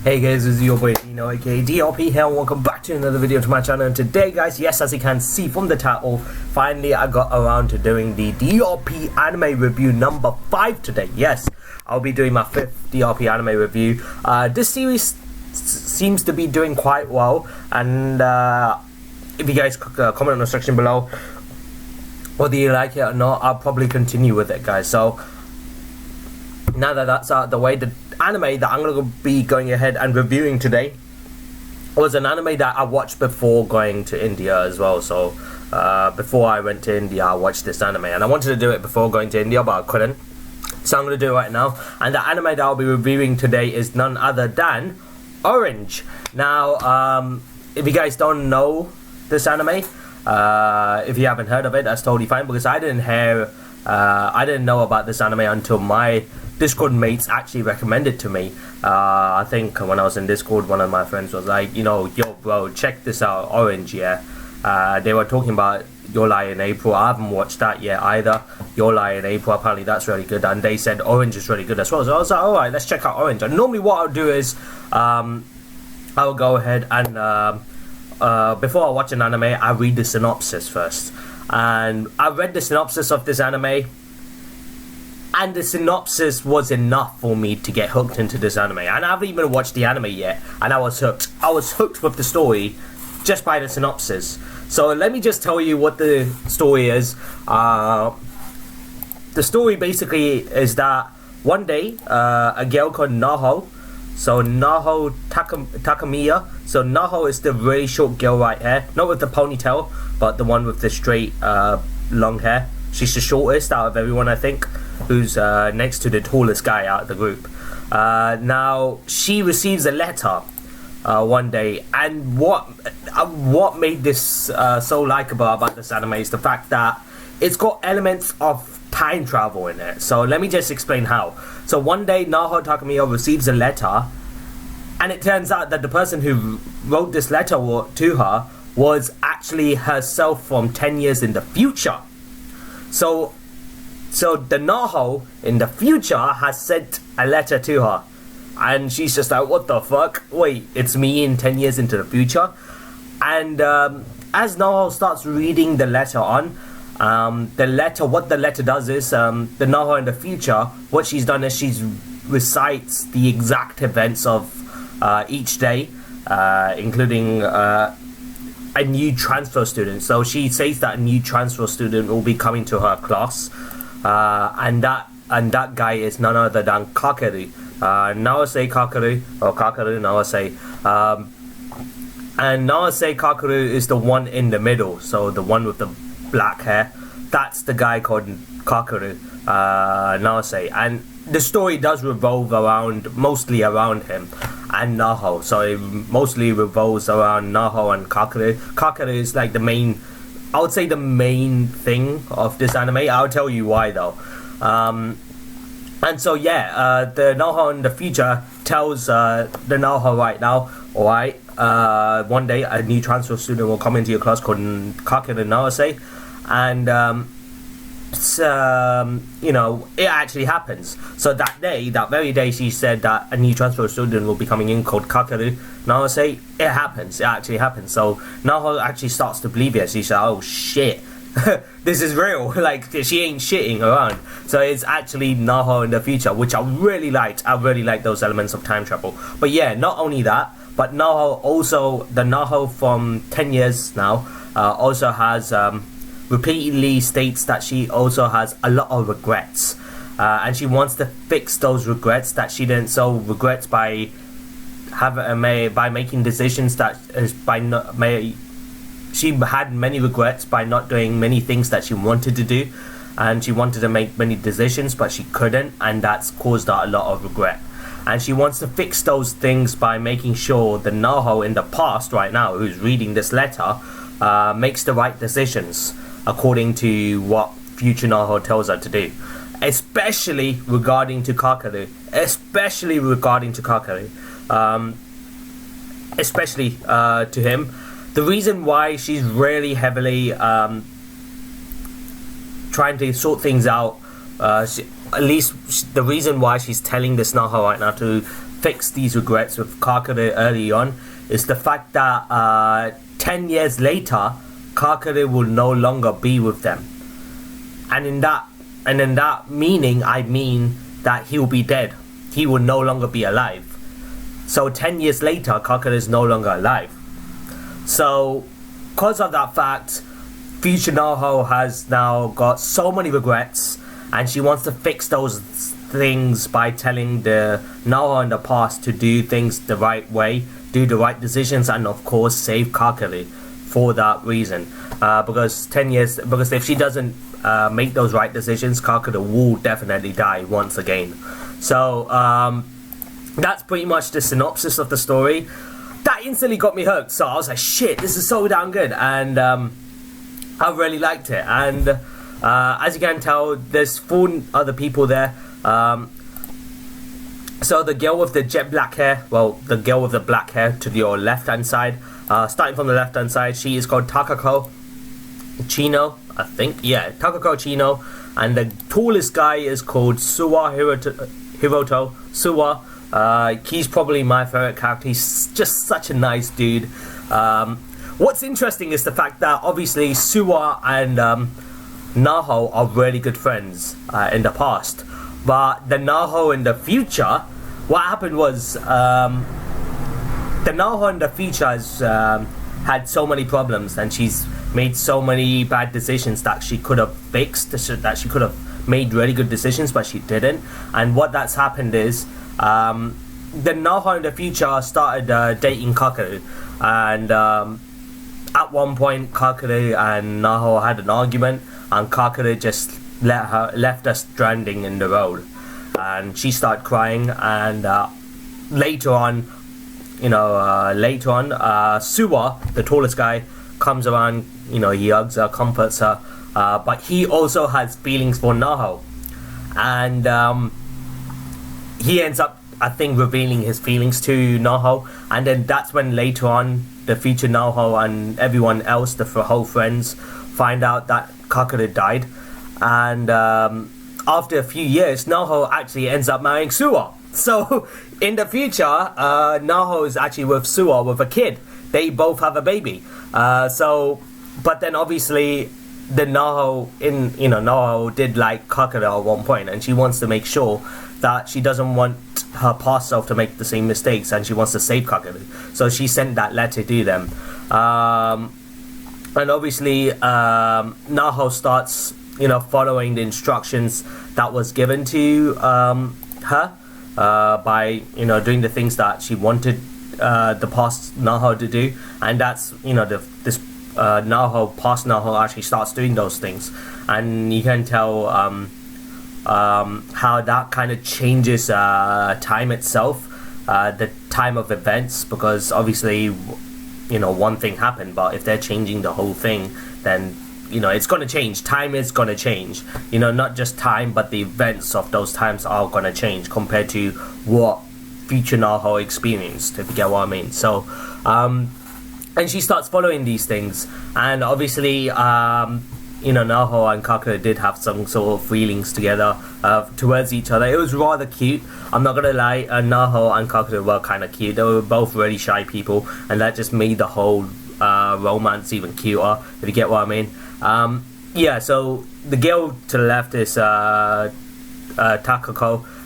Hey guys, this is your boy Dino aka DRP here, and welcome back to another video to my channel. And today guys, yes, as you can see from the title, finally I got around to doing the DRP anime review number 5 today. Yes, I'll be doing my 5th DRP anime review. This series seems to be doing quite well, and if you guys comment in the section below whether you like it or not, I'll probably continue with it, guys. So now that that's out of the way, the anime that I'm going to be going ahead and reviewing today was an anime that I watched before going to India as well. So before I went to India, I watched this anime, and I wanted to do it before going to India, but I couldn't. So I'm going to do it right now. And the anime that I'll be reviewing today is none other than Orange. Now, if you guys don't know this anime, if you haven't heard of it, that's totally fine, because I didn't know about this anime until my Discord mates actually recommended to me. I think when I was in Discord, one of my friends was like, you know, yo bro, check this out, Orange. Yeah, they were talking about Your Lie in April. I haven't watched that yet either. Your Lie in April, apparently that's really good, and they said Orange is really good as well. So I was like, alright, let's check out Orange. And normally what I'll do is I'll go ahead and before I watch an anime, I read the synopsis first. And I read the synopsis of this anime, and the synopsis was enough for me to get hooked into this anime. And I haven't even watched the anime yet, and I was hooked. I was hooked with the story just by the synopsis. So let me just tell you what the story is. The story basically is that one day a girl called Naho, so Naho Takamiya. So Naho is the really short girl right here, not with the ponytail, but the one with the straight long hair. She's the shortest out of everyone, I think, who's next to the tallest guy out of the group. Now she receives a letter one day, and what made this so likable about this anime is the fact that it's got elements of time travel in it. So let me just explain how. So one day Naho Takamiya receives a letter, and it turns out that the person who wrote this letter to her was actually herself from 10 years in the future. So the Naho in the future has sent a letter to her, and she's just like, what the fuck? Wait, it's me in 10 years into the future? And as Naho starts reading the letter on, what the letter does is, the Naho in the future, what she's done is she's recites the exact events of each day, including a new transfer student. So she says that a new transfer student will be coming to her class, and that guy is none other than Kakeru, Naose Kakeru, or Kakeru Naose, and Naose Kakeru is the one in the middle, so the one with the black hair. That's the guy called Kakeru Naose, and the story does revolve mostly around him and Naho. So it mostly revolves around Naho and Kakeru. Kakeru is like the main, I would say the main thing of this anime. I'll tell you why though. And so yeah, the Naho in the future tells the Naho right now, alright, one day a new transfer student will come into your class called Kakeru Naose, and you know, it actually happens. So that very day she said that a new transfer student will be coming in called Kakeru Naose. It happens, it actually happens. So Naho actually starts to believe it. She said, oh shit, this is real, like she ain't shitting around. So it's actually Naho in the future, which I really liked. I really like those elements of time travel. But yeah, not only that, but Naho also, the Naho from 10 years now, also has repeatedly states that she also has a lot of regrets, and she wants to fix those regrets that she didn't. So regrets by making decisions that is she had many regrets by not doing many things that she wanted to do, and she wanted to make many decisions but she couldn't, and that's caused her a lot of regret. And she wants to fix those things by making sure the Naho in the past right now, who's reading this letter, makes the right decisions according to what future Naho tells her to do, especially regarding to Kakeru, especially to him. The reason why she's really heavily trying to sort things out, at least the reason why she's telling this Naho right now to fix these regrets with Kakare early on is the fact that 10 years later, Kakare will no longer be with them. And in that meaning, I mean that he will be dead. He will no longer be alive. So 10 years later, Kakare is no longer alive. So because of that fact, future Naho has now got so many regrets, and she wants to fix those things by telling the Naho in the past to do things the right way, do the right decisions, and of course save Kakare for that reason. Because if she doesn't make those right decisions, Kakare will definitely die once again. So that's pretty much the synopsis of the story. That instantly got me hooked, so I was like, shit, this is so damn good, and I really liked it. And as you can tell, there's 4 other people there. So the girl with the jet black hair, well, the girl with the black hair to your left hand side, starting from the left hand side, she is called Takako Chino, I think. Yeah, Takako Chino. And the tallest guy is called Suwa Hiroto. Suwa. He's probably my favorite character. He's just such a nice dude. What's interesting is the fact that obviously Suwa and Naho are really good friends in the past, but the Naho in the future, what happened was the Naho in the future has had so many problems, and she's made so many bad decisions that she could have fixed, that she could have made really good decisions, but she didn't. And what that's happened is the Naho in the future started dating Kakare, and at one point Kakare and Naho had an argument, and Kakare just left us stranding in the road, and she started crying. And later on, Suwa, the tallest guy, comes around. He hugs her, comforts her, but he also has feelings for Naho, and he ends up, I think, revealing his feelings to Naho. And then that's when later on the future Naho and everyone else, the whole friends, find out that Kakare died. And after a few years, Naho actually ends up marrying Suwa. So in the future, Naho is actually with Suwa with a kid. They both have a baby. But then obviously the Naho did like Kakare at one point, and she wants to make sure that she doesn't want her past self to make the same mistakes, and she wants to save Kakare. So she sent that letter to them. And obviously Naho starts following the instructions that was given to her by doing the things that she wanted the past Naho to do. And that's this Naho, past Naho, actually starts doing those things, and you can tell how that kind of changes time itself, the time of events, because obviously one thing happened, but if they're changing the whole thing, then it's going to change. Time is going to change, not just time, but the events of those times are going to change compared to what future Naho experienced, if you get what I mean. So and she starts following these things, and obviously Naho and Kakare did have some sort of feelings together towards each other. It was rather cute, I'm not gonna lie. Naho and Kakare were kind of cute. They were both really shy people, and that just made the whole romance even cuter, if you get what I mean. Yeah, so the girl to the left is Takako,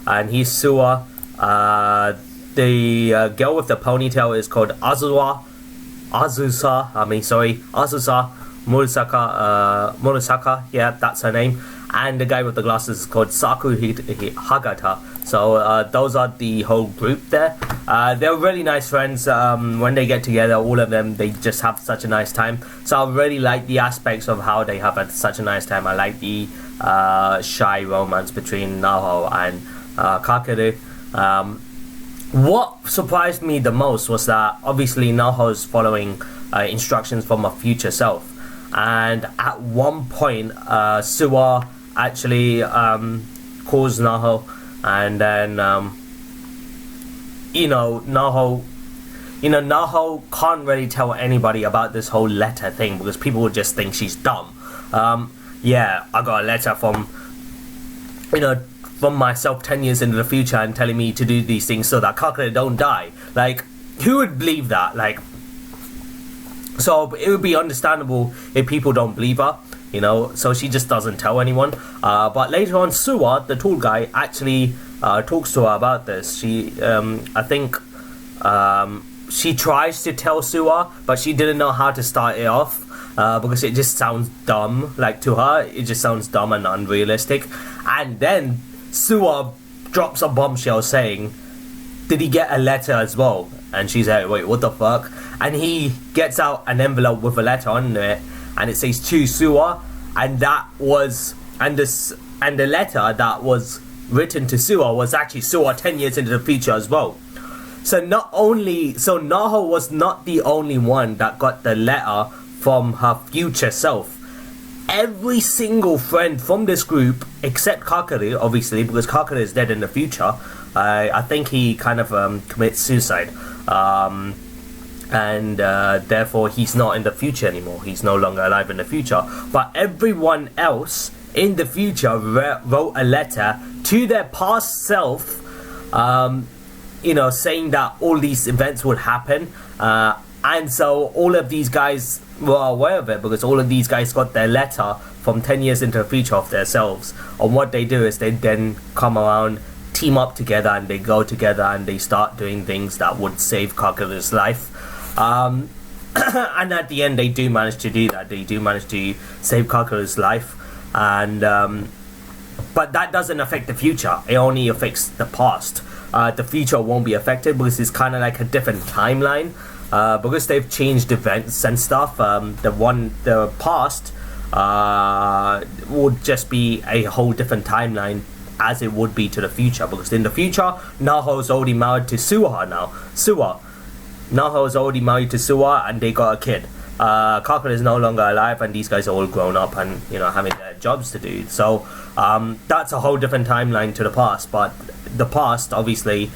and he's Suwa. The girl with the ponytail is called Azusa Murasaka, yeah, that's her name. And the guy with the glasses is called Saku Hagata. So those are the whole group there. They're really nice friends. When they get together, all of them, they just have such a nice time. So I really like the aspects of how they have such a nice time. I like the shy romance between Naho and Kakare. What surprised me the most was that obviously Naho's following instructions from her future self, and at one point Suwa actually calls Naho, and then Naho can't really tell anybody about this whole letter thing, because people would just think she's dumb. Yeah, I got a letter from from myself 10 years into the future and telling me to do these things so that Kakare don't die. Like, who would believe that? Like, so it would be understandable if people don't believe her, you know, so she just doesn't tell anyone. But later on, Suwa, the tall guy, actually talks to her about this. She, I think, she tries to tell Suwa, but she didn't know how to start it off. Because it just sounds dumb. Like, to her, it just sounds dumb and unrealistic. And then Suwa drops a bombshell saying, did he get a letter as well? And she's like, wait, what the fuck? And he gets out an envelope with a letter on it, and it says to Suwa, and that was, and the letter that was written to Suwa was actually Suwa 10 years into the future as well. So Naho was not the only one that got the letter from her future self. Every single friend from this group, except Kakare, obviously, because Kakare is dead in the future. I think he kind of commits suicide. And therefore he's not in the future anymore. He's no longer alive in the future. But everyone else in the future wrote a letter to their past self, you know, saying that all these events would happen. And so all of these guys were aware of it, because all of these guys got their letter from 10 years into the future of themselves. And what they do is they then come around, team up together, and they go together and they start doing things that would save Kakaro's life. And at the end they do manage to do that. They do manage to save Kakaro's life. And but that doesn't affect the future. It only affects the past. The future won't be affected because it's kind of like a different timeline. Because they've changed events and stuff. The past would just be a whole different timeline as it would be to the future, because in the future Naho's already married to Suwa now. Naho's already married to Suwa and they got a kid. Kakare is no longer alive and these guys are all grown up and, you know, having their jobs to do. So that's a whole different timeline to the past. But the past, obviously,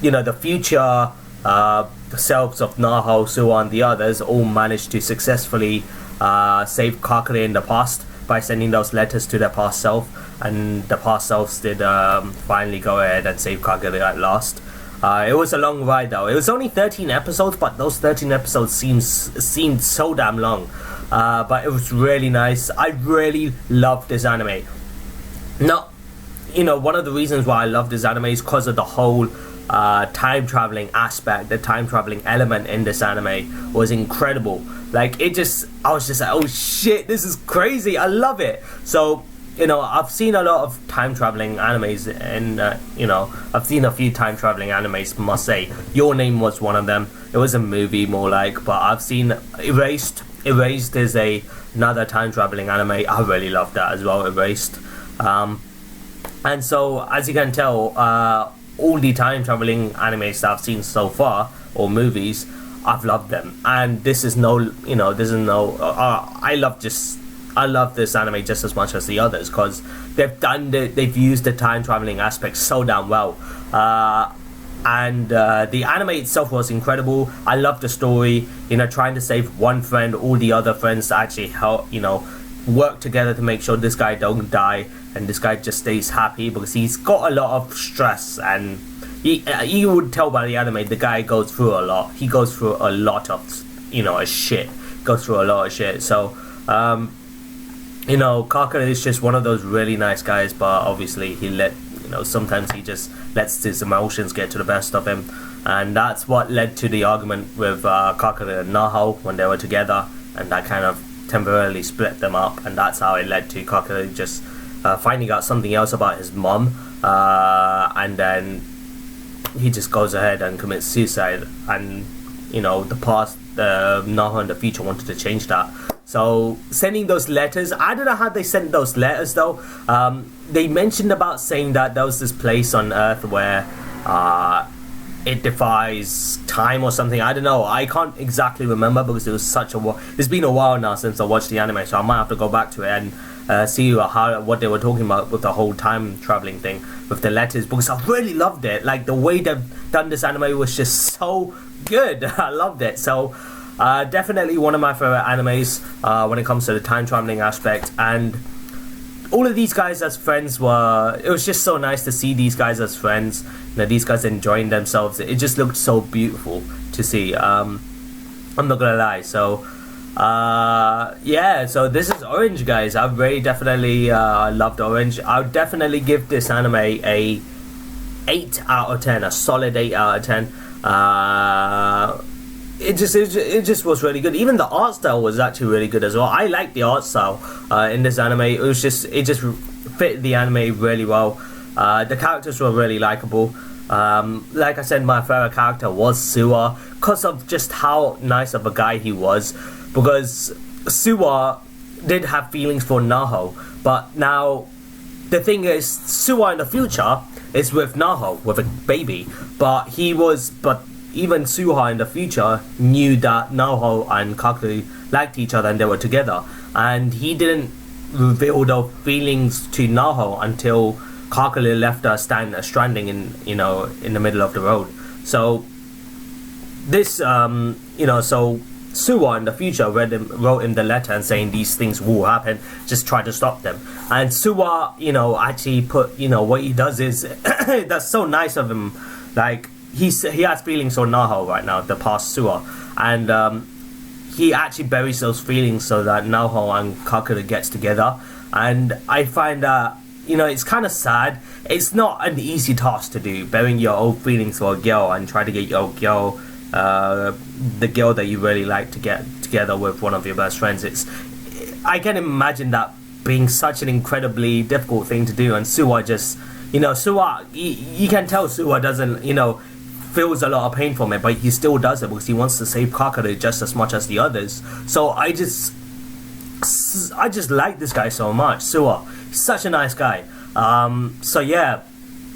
you know, the future the selves of Naho, Suwa and the others all managed to successfully save Kakare in the past by sending those letters to their past self, and the past selves did finally go ahead and save Kakare at last. It was a long ride though. It was only 13 episodes, but those 13 episodes seemed so damn long. But it was really nice. I really loved this anime. Now, you know, one of the reasons why I love this anime is because of the whole time traveling aspect. The time traveling element in this anime was incredible. Like, I was just like, oh shit, this is crazy. I love it. So, you know, I've seen a lot of time traveling animes, and you know, I've seen a few time traveling animes, must say. Your Name was one of them. It was a movie more like, but I've seen Erased. Erased is another time traveling anime. I really love that as well, Erased. And so, as you can tell, all the time traveling animes that I've seen so far, or movies, I've loved them. And this is no, you know, I love this anime just as much as the others, because they've used the time traveling aspect so damn well. And the anime itself was incredible. I love the story, you know, trying to save one friend, all the other friends actually help, you know, work together to make sure this guy don't die and this guy just stays happy, because he's got a lot of stress, and you would tell by the anime the guy goes through a lot. He goes through a lot of, you know, shit. Goes through a lot of shit. So you know, Kakare is just one of those really nice guys, but obviously sometimes he just lets his emotions get to the best of him, and that's what led to the argument with Kakare and Naho when they were together, and that kind of temporarily split them up, and that's how it led to Kakare just finding out something else about his mom, and then he just goes ahead and commits suicide. And you know, the past, Naho in the future wanted to change that. So sending those letters, I don't know how they sent those letters though. They mentioned about saying that there was this place on Earth where it defies time or something. I don't know. I can't exactly remember because it was such a while. It's been a while now since I watched the anime, so I might have to go back to it and see what they were talking about with the whole time traveling thing with the letters, because I really loved it. Like, the way they've done this anime was just so good. I loved it. So definitely one of my favorite animes when it comes to the time traveling aspect. And all of these guys as friends it was just so nice to see these guys as friends. You know, these guys enjoying themselves. It just looked so beautiful to see. I'm not gonna lie. So yeah, so this is Orange, guys. I very definitely loved Orange. I would definitely give this anime a 8 out of 10, a solid 8 out of 10. It just was really good. Even the art style was actually really good as well. I like the art style in this anime. It just fit the anime really well. The characters were really likable. Like I said, my favorite character was Suwa because of just how nice of a guy he was. Because Suwa did have feelings for Naho, but now the thing is, Suwa in the future is with Naho, with a baby. But even Suha in the future knew that Naho and Kakeru liked each other and they were together. And he didn't reveal the feelings to Naho until Kakeru left her stranding in the middle of the road. So this so Suwa in the future wrote him the letter and saying these things will happen, just try to stop them. And Suwa, actually put, what he does is that's so nice of him. Like he has feelings for Naho right now, the past Suwa, and he actually buries those feelings so that Naho and Kakeru gets together. And I find that it's kind of sad. It's not an easy task to do, burying your old feelings for a girl and try to get your girl, the girl that you really like, to get together with one of your best friends. I can imagine that being such an incredibly difficult thing to do. And Suwa just, Suwa, you can tell Suwa doesn't, feels a lot of pain from it, but he still does it because he wants to save Kakeru just as much as the others. So I just like this guy so much. Suwa, he's such a nice guy. So yeah,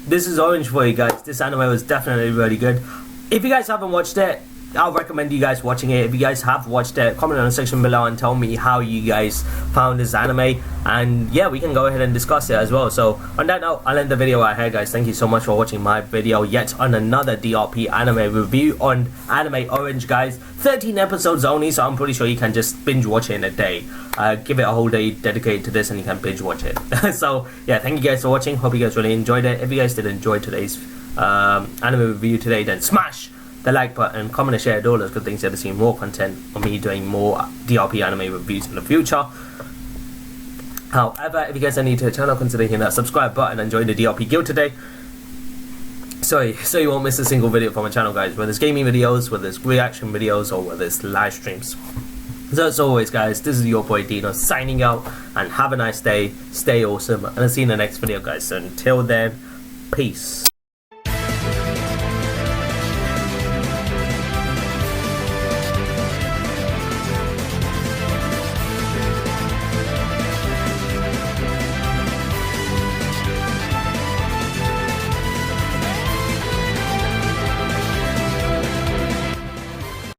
this is Orange for you guys. This anime was definitely really good. If you guys haven't watched it, I'll recommend you guys watching it. If you guys have watched it, comment in the section below and tell me how you guys found this anime, and yeah, we can go ahead and discuss it as well. So on that note, I'll end the video right here, guys. Thank you so much for watching my video yet on another DRP anime review on Anime Orange, guys. 13 episodes only, so I'm pretty sure you can just binge watch it in a day. Give it a whole day dedicated to this and you can binge watch it. So yeah, thank you guys for watching. Hope you guys really enjoyed it. If you guys did enjoy today's anime review today, then smash the like button, comment and share, all those good things to see more content on me doing more DRP anime reviews in the future. However, if you guys are new to the channel, consider hitting that subscribe button and join the DRP guild today. So you won't miss a single video from my channel, guys, whether it's gaming videos, whether it's reaction videos, or whether it's live streams. So as always, guys, this is your boy Dino signing out, and have a nice day, stay awesome, and I'll see you in the next video, guys. So until then, peace.